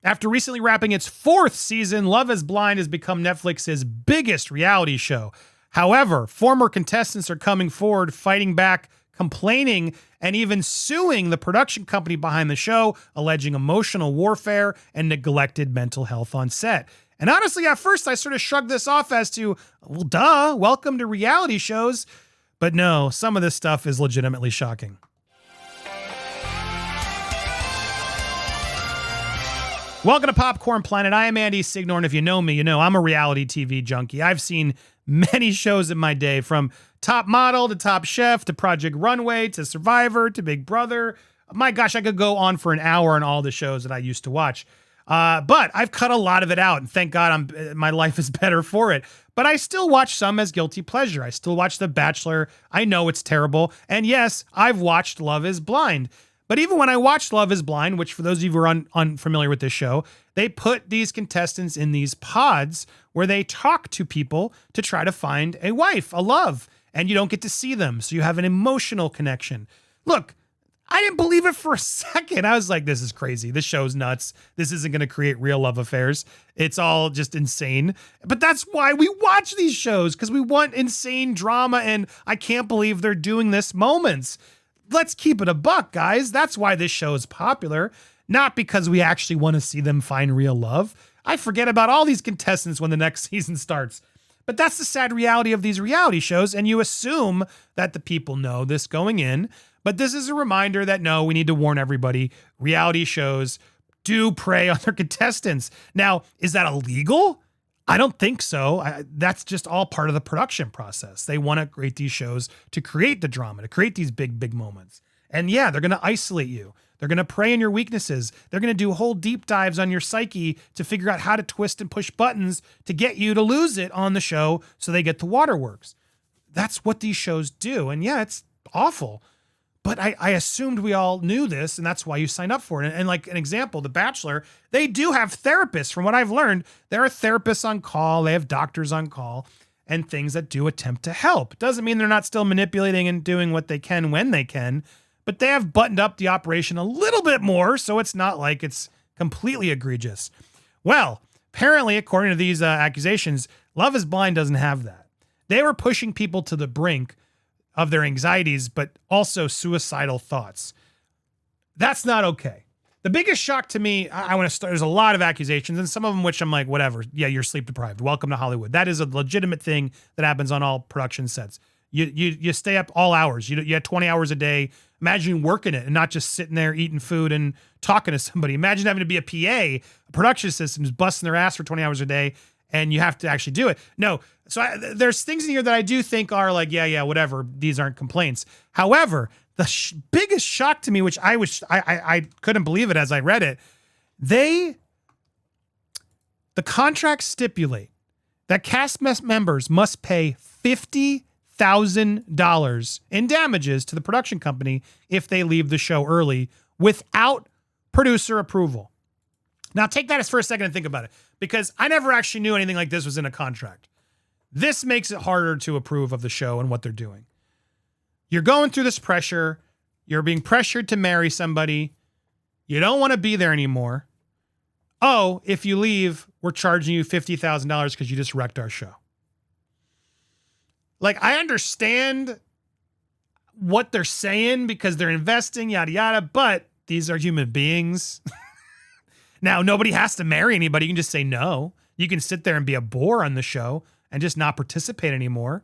After recently wrapping its 4th season, Love is Blind has become Netflix's biggest reality show. However, former contestants are coming forward, fighting back, complaining, and even suing the production company behind the show, alleging emotional warfare and neglected mental health on set. And honestly, at first I sort of shrugged this off as to, well, duh, welcome to reality shows. But no, some of this stuff is legitimately shocking. Welcome to Popcorn Planet. I am Andy Signorn. If you know me, you know I'm a reality TV junkie. I've seen many shows in my day, from Top Model to Top Chef to Project Runway to Survivor to Big Brother. My gosh, I could go on for an hour on all the shows that I used to watch. But I've cut a lot of it out, and thank God my life is better for it. But I still watch some as guilty pleasure. I still watch The Bachelor. I know it's terrible. And yes, I've watched Love is Blind. But even when I watched Love is Blind, which for those of you who are unfamiliar with this show, they put these contestants in these pods where they talk to people to try to find a wife, a love, and you don't get to see them. So you have an emotional connection. Look, I didn't believe it for a second. I was like, this is crazy. This show's nuts. This isn't going to create real love affairs. It's all just insane. But that's why we watch these shows, because we want insane drama, and I can't believe they're doing this moments. Let's keep it a buck, guys. That's why this show is popular, not because we actually want to see them find real love. I forget about all these contestants when the next season starts. But that's the sad reality of these reality shows, and you assume that the people know this going in. But this is a reminder that no, we need to warn everybody. Reality shows do prey on their contestants. Now, is that illegal? I don't think so. That's just all part of the production process. They want to create these shows to create the drama, to create these big moments. And yeah, they're going to isolate you. They're going to prey on your weaknesses. They're going to do whole deep dives on your psyche to figure out how to twist and push buttons to get you to lose it on the show so they get the waterworks. That's what these shows do. And yeah, it's awful. But I assumed we all knew this, and that's why you sign up for it. And like an example, The Bachelor, they do have therapists. From what I've learned, there are therapists on call. They have doctors on call and things that do attempt to help. Doesn't mean they're not still manipulating and doing what they can when they can, but they have buttoned up the operation a little bit more, so it's not like it's completely egregious. Well, apparently, according to these accusations, Love is Blind doesn't have that. They were pushing people to the brink of their anxieties, but also suicidal thoughts. That's not okay. The biggest shock to me, I want to start, there's a lot of accusations, and some of them which I'm like, whatever. Yeah, you're sleep deprived. Welcome to Hollywood. That is a legitimate thing that happens on all production sets. You stay up all hours. You have 20 hours a day. Imagine working it and not just sitting there eating food and talking to somebody. Imagine having to be a PA, a production system who's busting their ass for 20 hours a day, and you have to actually do it. No. So there's things in here that I do think are like, yeah, whatever. These aren't complaints. However, the biggest shock to me, which I couldn't believe it as I read it, the contracts stipulate that cast members must pay $50,000 in damages to the production company if they leave the show early without producer approval. Now take that for a second and think about it, because I never actually knew anything like this was in a contract. This makes it harder to approve of the show and what they're doing. You're going through this pressure. You're being pressured to marry somebody. You don't want to be there anymore. Oh, if you leave, we're charging you $50,000 because you just wrecked our show. Like, I understand what they're saying because they're investing, yada, yada, but these are human beings. Now, nobody has to marry anybody. You can just say no. You can sit there and be a bore on the show and just not participate anymore.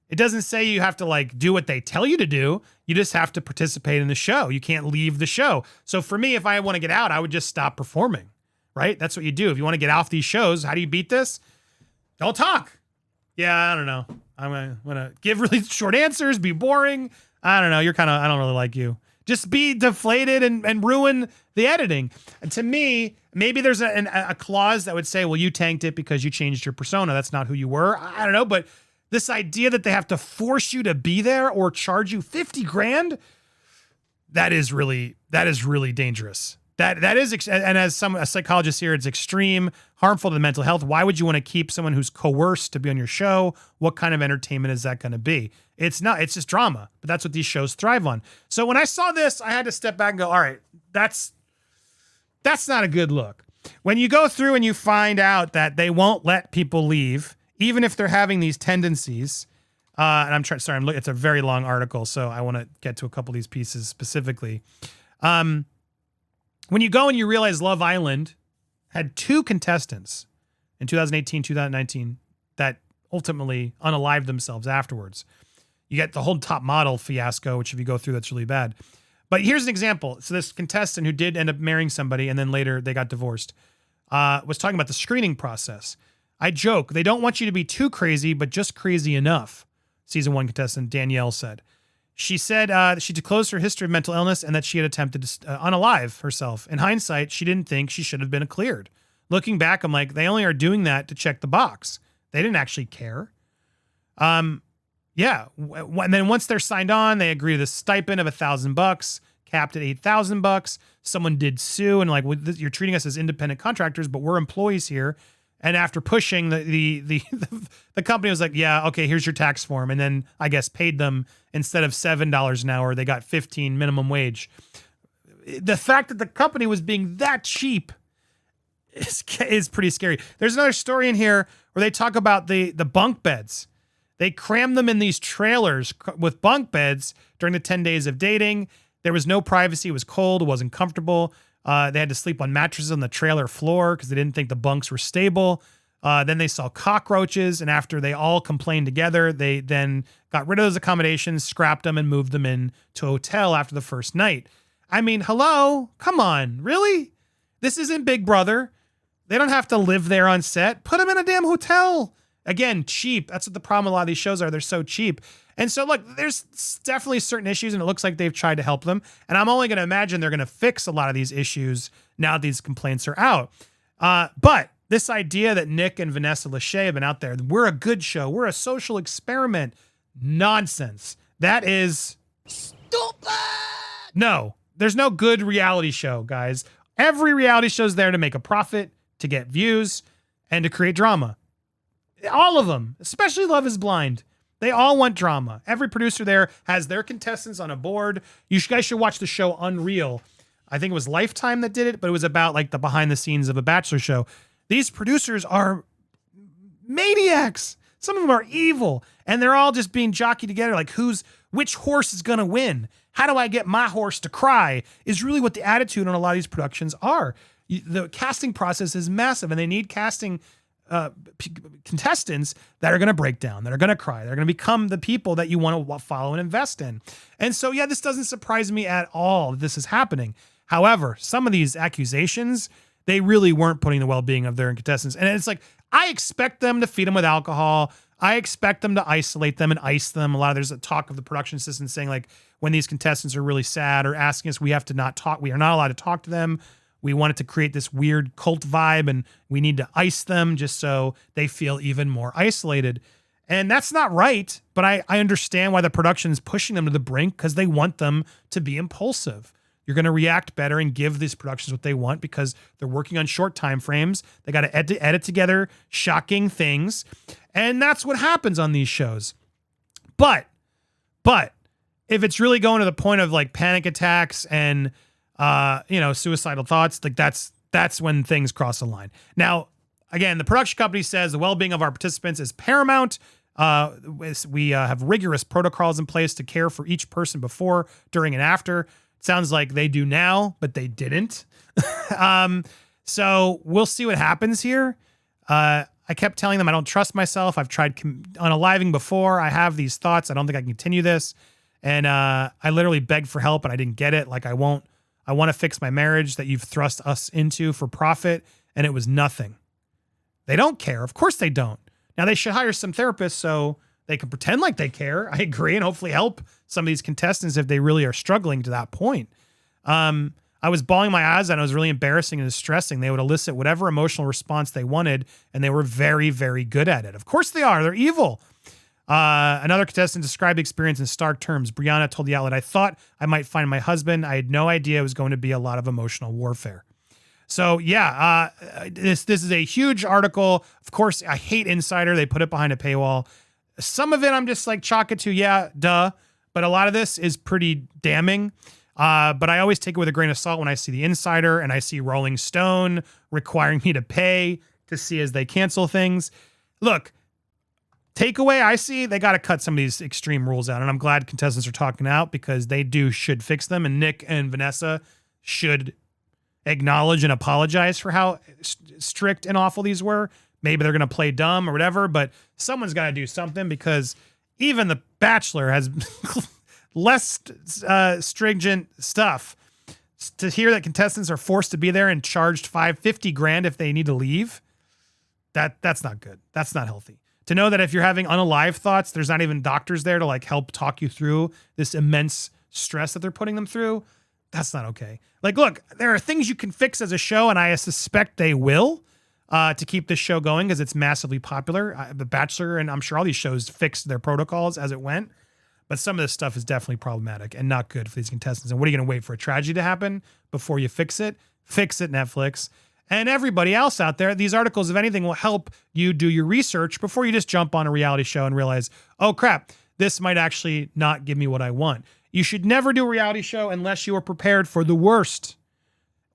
It doesn't say you have to like do what they tell you to do. You just have to participate in the show. You can't leave the show. So for me, if I want to get out, I would just stop performing, right? That's what you do. If you want to get off these shows, how do you beat this? Don't talk. Yeah, I don't know. I'm going to give really short answers, be boring. I don't know. I don't really like you. Just be deflated and ruin the editing. And to me, maybe there's a clause that would say, well, you tanked it because you changed your persona. That's not who you were. I don't know. But this idea that they have to force you to be there or charge you $50,000, that is really dangerous. That is, and as a psychologist here, it's extreme, harmful to the mental health. Why would you want to keep someone who's coerced to be on your show? What kind of entertainment is that going to be? It's not, it's just drama, but that's what these shows thrive on. So when I saw this, I had to step back and go, all right, that's not a good look. when you go through and you find out that they won't let people leave, even if they're having these tendencies, and it's a very long article, so I want to get to a couple of these pieces specifically. When you go and you realize Love Island had 2 contestants in 2018, 2019 that ultimately unalived themselves afterwards. You get the whole top model fiasco, which if you go through, that's really bad. But here's an example. So this contestant who did end up marrying somebody and then later they got divorced was talking about the screening process. I joke, they don't want you to be too crazy, but just crazy enough, season 1 contestant Danielle said. She said she disclosed her history of mental illness and that she had attempted to unalive herself. In hindsight, she didn't think she should have been cleared. Looking back, I'm like, they only are doing that to check the box. They didn't actually care. Yeah. And then once they're signed on, they agree to the stipend of $1,000, capped at $8,000. Someone did sue and like, you're treating us as independent contractors, but we're employees here. And after pushing, the company was like, yeah, okay, here's your tax form. And then I guess paid them instead of $7 an hour, they got $15 minimum wage. The fact that the company was being that cheap is pretty scary. There's another story in here where they talk about the bunk beds. They crammed them in these trailers with bunk beds during the 10 days of dating. There was no privacy. It was cold. It wasn't comfortable. They had to sleep on mattresses on the trailer floor because they didn't think the bunks were stable. Then they saw cockroaches, and after they all complained together, they then got rid of those accommodations, scrapped them, and moved them in to a hotel after the first night. I mean, hello? Come on. Really? This isn't Big Brother. They don't have to live there on set. Put them in a damn hotel. Again, cheap. That's what the problem with a lot of these shows are. They're so cheap. And so, look, there's definitely certain issues, and it looks like they've tried to help them. And I'm only going to imagine they're going to fix a lot of these issues now that these complaints are out. But this idea that Nick and Vanessa Lachey have been out there, we're a good show, we're a social experiment, nonsense. That is stupid. No, there's no good reality show, guys. Every reality show is there to make a profit, to get views, and to create drama. All of them, especially Love is Blind. They all want drama. Every producer there has their contestants on a board. You guys should watch the show Unreal. I think it was Lifetime that did it, but it was about like the behind the scenes of a Bachelor show. These producers are maniacs. Some of them are evil, and they're all just being jockeyed together. Like which horse is going to win? How do I get my horse to cry is really what the attitude on a lot of these productions are. The casting process is massive, and they need casting contestants that are going to break down, that are going to cry, they're going to become the people that you want to follow and invest in. And so, yeah, this doesn't surprise me at all that this is happening. However, some of these accusations, they really weren't putting the well-being of their contestants. And it's like, I expect them to feed them with alcohol. I expect them to isolate them and ice them. There's a talk of the production assistant saying like, when these contestants are really sad or asking us, we have to not talk. We are not allowed to talk to them. We wanted to create this weird cult vibe, and we need to ice them just so they feel even more isolated. And that's not right, but I understand why the production is pushing them to the brink, because they want them to be impulsive. You're going to react better and give these productions what they want because they're working on short time frames. They got to edit together shocking things. And that's what happens on these shows. But if it's really going to the point of like panic attacks and suicidal thoughts, like that's when things cross the line. Now, again, the production company says the well-being of our participants is paramount. We have rigorous protocols in place to care for each person before, during, and after. It sounds like they do now, but they didn't. So we'll see what happens here. I kept telling them I don't trust myself. I've tried unaliving before. I have these thoughts. I don't think I can continue this. And I literally begged for help, and I didn't get it. Like, I want to fix my marriage that you've thrust us into for profit. And it was nothing. They don't care. Of course they don't. Now they should hire some therapists so they can pretend like they care. I agree. And hopefully help some of these contestants if they really are struggling to that point. I was bawling my eyes out, and it was really embarrassing and distressing. They would elicit whatever emotional response they wanted, and they were very, very good at it. Of course they are. They're evil. Another contestant described the experience in stark terms. Brianna told the outlet, I thought I might find my husband. I had no idea it was going to be a lot of emotional warfare. So yeah, this is a huge article. Of course, I hate Insider. They put it behind a paywall. Some of it I'm just like chalk it to, yeah, duh. But a lot of this is pretty damning. But I always take it with a grain of salt when I see The Insider and I see Rolling Stone requiring me to pay to see as they cancel things. Look, takeaway I see, they got to cut some of these extreme rules out. And I'm glad contestants are talking out because they should fix them. And Nick and Vanessa should acknowledge and apologize for how strict and awful these were. Maybe they're going to play dumb or whatever, but someone's got to do something because even The Bachelor has less stringent stuff. To hear that contestants are forced to be there and charged $50,000 if they need to leave, that's not good. That's not healthy. To know that if you're having unalive thoughts, there's not even doctors there to like help talk you through this immense stress that they're putting them through, that's not okay. Like, look, there are things you can fix as a show, and I suspect they will to keep this show going because it's massively popular. The Bachelor, and I'm sure all these shows fixed their protocols as it went. But some of this stuff is definitely problematic and not good for these contestants. And what are you going to wait for a tragedy to happen before you fix it? Fix it, Netflix. And everybody else out there, these articles, if anything, will help you do your research before you just jump on a reality show and realize, oh crap, this might actually not give me what I want. You should never do a reality show unless you are prepared for the worst,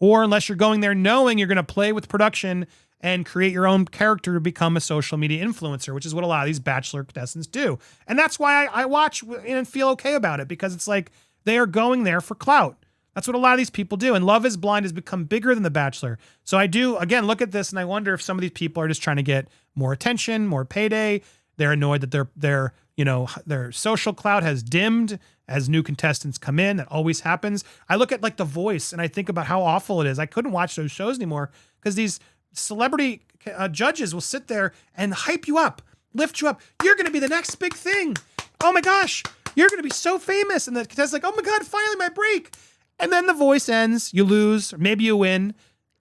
or unless you're going there knowing you're going to play with production and create your own character to become a social media influencer, which is what a lot of these Bachelor contestants do. And that's why I watch and feel okay about it, because it's like they are going there for clout. That's what a lot of these people do. And Love is Blind has become bigger than The Bachelor. So I do, again, look at this and I wonder if some of these people are just trying to get more attention, more payday. They're annoyed that their social clout has dimmed as new contestants come in. That always happens. I look at like The Voice and I think about how awful it is. I couldn't watch those shows anymore because these celebrity judges will sit there and hype you up, lift you up. You're going to be the next big thing. Oh my gosh, you're going to be so famous. And the contestant's like, oh my God, finally my break. And then The Voice ends, you lose, or maybe you win,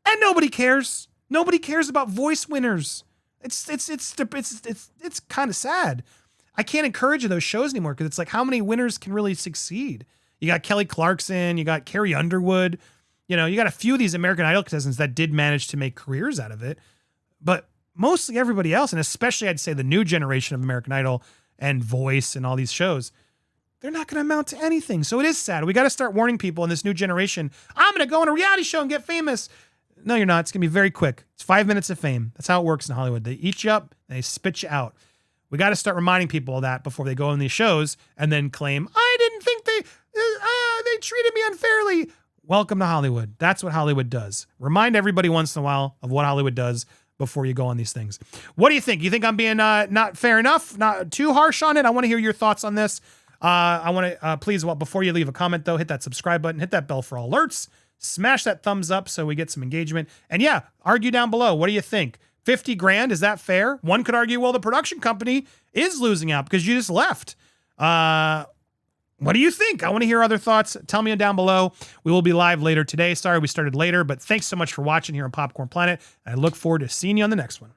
and nobody cares. Nobody cares about Voice winners. It's kind of sad. I can't encourage those shows anymore because it's like, how many winners can really succeed? You got Kelly Clarkson, you got Carrie Underwood, you got a few of these American Idol contestants that did manage to make careers out of it, but mostly everybody else, and especially I'd say the new generation of American Idol and Voice and all these shows, they're not going to amount to anything. So it is sad. We got to start warning people in this new generation, I'm going to go on a reality show and get famous. No, you're not. It's going to be very quick. It's 5 minutes of fame. That's how it works in Hollywood. They eat you up and they spit you out. We got to start reminding people of that before they go on these shows and then claim, I didn't think they treated me unfairly. Welcome to Hollywood. That's what Hollywood does. Remind everybody once in a while of what Hollywood does before you go on these things. What do you think? You think I'm being not fair enough? Not too harsh on it? I want to hear your thoughts on this. I want to please, before you leave a comment though, hit that subscribe button, hit that bell for all alerts, smash that thumbs up so we get some engagement. And yeah, argue down below. What do you think? $50,000, is that fair? One could argue, well, the production company is losing out because you just left. What do you think? I want to hear other thoughts. Tell me down below. We will be live later today. Sorry we started later, but thanks so much for watching here on Popcorn Planet. I look forward to seeing you on the next one.